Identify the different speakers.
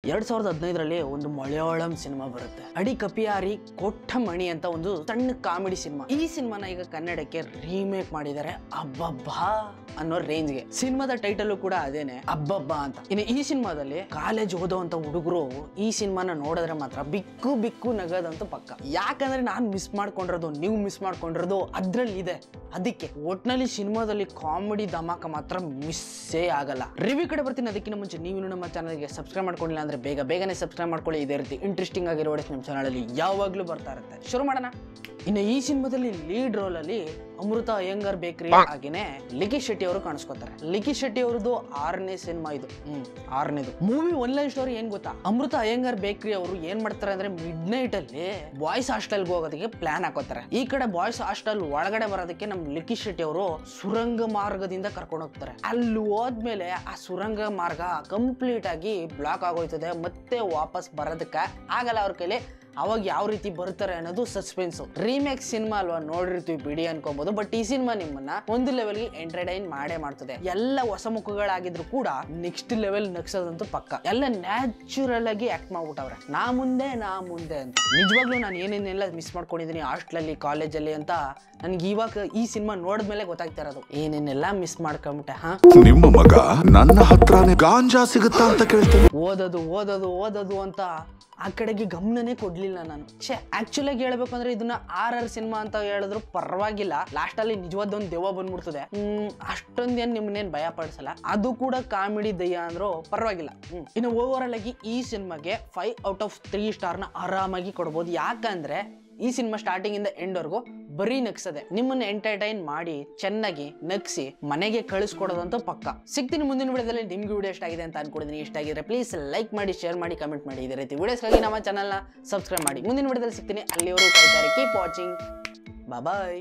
Speaker 1: 2015ರಲ್ಲಿ ಒಂದು ಮಲಯಾಳಂ ಸಿನಿಮಾ ಬರುತ್ತೆ. ಅಡಿ ಕಪಿಯಾರಿ ಕೊಟ್ಟಮಣಿ ಅಂತ ಒಂದು ಸಣ್ಣ ಕಾಮಿಡಿ ಸಿನಿಮಾ. ಈ ಸಿನಿಮಾನ ಈಗ ಕನ್ನಡಕ್ಕೆ ರೀಮೇಕ್ ಮಾಡಿದ್ದಾರೆ ಅಬ್ಬಬ್ಬಾ ಅನ್ನೋ ರೇಂಜ್ಗೆ. ಸಿನಿಮಾದ ಟೈಟಲ್ ಕೂಡ ಅದೇನೆ, ಅಬ್ಬಬ್ಬಾ ಅಂತ. ಇನ್ನು ಈ ಸಿನಿಮಾದಲ್ಲಿ ಕಾಲೇಜ್ ಓದೋಂತ ಹುಡುಗರು ಈ ಸಿನಿಮಾನ ನೋಡಿದ್ರೆ ಮಾತ್ರ ಬಿಕ್ಕು ಬಿಕ್ಕು ನಗದಂತೂ ಪಕ್ಕ. ಯಾಕಂದ್ರೆ ನಾನು ಮಿಸ್ ಮಾಡ್ಕೊಂಡಿರೋದು, ನೀವು ಮಿಸ್ ಮಾಡ್ಕೊಂಡಿರೋದು ಅದ್ರಲ್ಲಿ ಇದೆ. ಅದಕ್ಕೆ ಒಟ್ನಲ್ಲಿ ಸಿನಿಮಾದಲ್ಲಿ ಕಾಮಿಡಿ ಧಮಾಕ ಮಾತ್ರ ಮಿಸ್ಸೇ ಆಗಲ್ಲ. ರಿವ್ಯೂ ಕಡೆ ಬರ್ತೀನಿ. ಅದಕ್ಕಿಂತ ಮುಂಚೆ ನೀವು ನಮ್ಮ ಚಾನಲ್ಗೆ ಸಬ್ಸ್ಕ್ರೈಬ್ ಮಾಡ್ಕೊಂಡಿಲ್ಲ ಅಂದ್ರೆ ಬೇಗನೆ ಸಬ್ಸ್ಕ್ರೈಬ್ ಮಾಡ್ಕೊಳ್ಳಿ. ಇದೇ ರೀತಿ ಇಂಟ್ರೆಸ್ಟಿಂಗ್ ಆಗಿರೋ ವಿಡಿಯೋಸ್ ನಮ್ಮ ಚಾನಲ್ ಅಲ್ಲಿ ಯಾವಾಗ್ಲೂ ಬರ್ತಾ ಇರುತ್ತೆ. ಶುರು ಮಾಡೋಣ. ಇನ್ನು ಈ ಸಿನಿಮಾದಲ್ಲಿ ಲೀಡ್ ರೋಲ್ ಅಲ್ಲಿ ಅಮೃತ ಅಯ್ಯಂಗಾರ್ ಬೇಕ್ರಿ ಆಗಿನೇ ಲಿಖಿತ್ ಶೆಟ್ಟಿ ಅವರು ಕಾಣಿಸ್ಕೊತಾರೆ. ಲಿಖಿತ್ ಶೆಟ್ಟಿ ಅವರದು 6ನೇ ಸಿನಿಮಾ ಇದು. 6ನೇದು ಮೂವಿ. ಒನ್ ಲೈನ್ ಸ್ಟೋರಿ ಏನ್ ಗೊತ್ತಾ? ಅಮೃತ ಅಯ್ಯಂಗಾರ್ ಬೇಕ್ರಿ ಅವರು ಏನ್ ಮಾಡ್ತಾರೆ ಅಂದ್ರೆ ಮಿಡ್ ನೈಟ್ ಅಲ್ಲಿ ಬಾಯ್ಸ್ ಹಾಸ್ಟೆಲ್ಗೆ ಹೋಗೋದಕ್ಕೆ ಪ್ಲಾನ್ ಹಾಕೋತಾರೆ. ಈ ಕಡೆ ಬಾಯ್ಸ್ ಹಾಸ್ಟೆಲ್ ಒಳಗಡೆ ಬರೋದಕ್ಕೆ ನಮ್ ಲಿಖಿತ್ ಶೆಟ್ಟಿ ಅವರು ಸುರಂಗ ಮಾರ್ಗದಿಂದ ಕರ್ಕೊಂಡು ಹೋಗ್ತಾರೆ. ಅಲ್ಲಿ ಹೋದ್ಮೇಲೆ ಆ ಸುರಂಗ ಮಾರ್ಗ ಕಂಪ್ಲೀಟ್ ಆಗಿ ಬ್ಲಾಕ್ ಆಗೋಯ್ತದೆ. ಮತ್ತೆ ವಾಪಸ್ ಬರೋದಕ್ಕೆ ಆಗಲ್ಲ ಅವ್ರ ಕೈಲಿ. ಅವಾಗ ಯಾವ ರೀತಿ ಬರ್ತಾರೆ ಅನ್ನೋದು ಸಸ್ಪೆನ್ಸ್. ರೀಮೇಕ್ ಸಿನಿಮಾ ಅಲ್ವಾ, ನೋಡಿರ್ತೀವಿ ಬಿಡಿ ಅನ್ಕೋಬಹುದು. ಬಟ್ ಈ ಸಿನಿಮಾ ನಿಮ್ಮನ್ನ ಒಂದು ಲೆವೆಲ್ಗೆ ಎಂಟರ್ಟೈನ್ ಮಾಡೇ ಮಾಡ್ತದೆ. ಎಲ್ಲ ಹೊಸ ಮುಖಗಳಾಗಿದ್ರು ಕೂಡ ನೆಕ್ಸ್ಟ್ ಲೆವೆಲ್ ನಗ್ಸೋದಂತೂ ಪಕ್ಕ. ಎಲ್ಲ ನ್ಯಾಚುರಲ್ ಆಗಿ ಆಕ್ಟ್ ಮಾಡ್ಬಿಟ್ಟವ್ರೆ. ನಾ ಮುಂದೆ ಅಂತ. ನಿಜವಾಗ್ಲೂ ನಾನು ಏನೇನೆಲ್ಲ ಮಿಸ್ ಮಾಡ್ಕೊಂಡಿದ್ದೀನಿ ಹಾಸ್ಟೆಲಲ್ಲಿ, ಕಾಲೇಜಲ್ಲಿ ಅಂತ ನನ್ಗೆ ಇವಾಗ ಈ ಸಿನಿಮಾ ನೋಡಿದ್ಮೇಲೆ ಗೊತ್ತಾಗ್ತಾ ಇರೋದು. ಏನೇನೆಲ್ಲ ಮಿಸ್ ಮಾಡ್ಕೊಂಬಿಟ್ಟೆ.
Speaker 2: ನಿಮ್ಮ ಮಗ ನನ್ನ ಹತ್ರನೇ ಗಾಂಜಾ ಸಿಗುತ್ತಾ ಅಂತ ಕೇಳ್ತೇನೆ.
Speaker 1: ಓದೋದು ಅಂತ ಆ ಕಡೆಗೆ ಗಮನನೇ ಕೊಡ್ಲಿಲ್ಲ ನಾನು. ಆಕ್ಚುಲಿ ಆಗಿ ಹೇಳ್ಬೇಕು ಅಂದ್ರೆ ಇದನ್ನ RR ಸಿನಿಮಾ ಅಂತ ಹೇಳಿದ್ರು ಪರವಾಗಿಲ್ಲ. ಲಾಸ್ಟ್ ಅಲ್ಲಿ ನಿಜವಾದೊಂದು ದೆವ್ವ ಬಂದ್ಬಿಡ್ತದೆ. ಅಷ್ಟೊಂದೇನ್ ನಿಮ್ನೇನ್ ಭಯ ಪಡಿಸಲ್ಲ. ಅದು ಕೂಡ ಕಾಮಿಡಿ ದಯ್ಯ ಅಂದ್ರೂ ಪರವಾಗಿಲ್ಲ. ಇನ್ನು ಓವರ್ ಆಗಿ ಈ ಸಿನಿಮಾಗೆ 5/3 ಸ್ಟಾರ್ನ ಆರಾಮಾಗಿ ಕೊಡ್ಬೋದು. ಯಾಕಂದ್ರೆ ಈ ಸಿನಿಮಾ ಸ್ಟಾರ್ಟಿಂಗ್ ಇಂದ ಎಂಡ್ ವರ್ಗು ಬರೀ ನಗ್ಸದೆ. ನಿಮ್ಮನ್ನ ಎಂಟರ್ಟೈನ್ ಮಾಡಿ ಚೆನ್ನಾಗಿ ನಗ್ಸಿ ಮನೆಗೆ ಕಳಿಸ್ಕೊಡೋದಂತೂ ಪಕ್ಕ. ಸಿಗ್ತೀನಿ ಮುಂದಿನ ವಿಡಿಯೋದಲ್ಲಿ. ನಿಮ್ಗೆ ವಿಡಿಯೋ ಇಷ್ಟ ಆಗಿದೆ ಅಂತ ಅನ್ಕೊಂಡಿದ್ದೀನಿ. ಇಷ್ಟ ಆಗಿದ್ರೆ ಪ್ಲೀಸ್ ಲೈಕ್ ಮಾಡಿ, ಶೇರ್ ಮಾಡಿ, ಕಮೆಂಟ್ ಮಾಡಿ. ಇದೇ ರೀತಿ ವಿಡಿಯೋಸ್ಗಾಗಿ ನಮ್ಮ ಚಾನಲ್ನ ಸಬ್ಸ್ಕ್ರೈಬ್ ಮಾಡಿ. ಮುಂದಿನ ವಿಡಿಯೋದಲ್ಲಿ ಸಿಗ್ತೀನಿ. ಅಲ್ಲಿವರೆಗೂ ಕಾಯ್ತಾರೆ. Keep watching. ಬಾಯ್.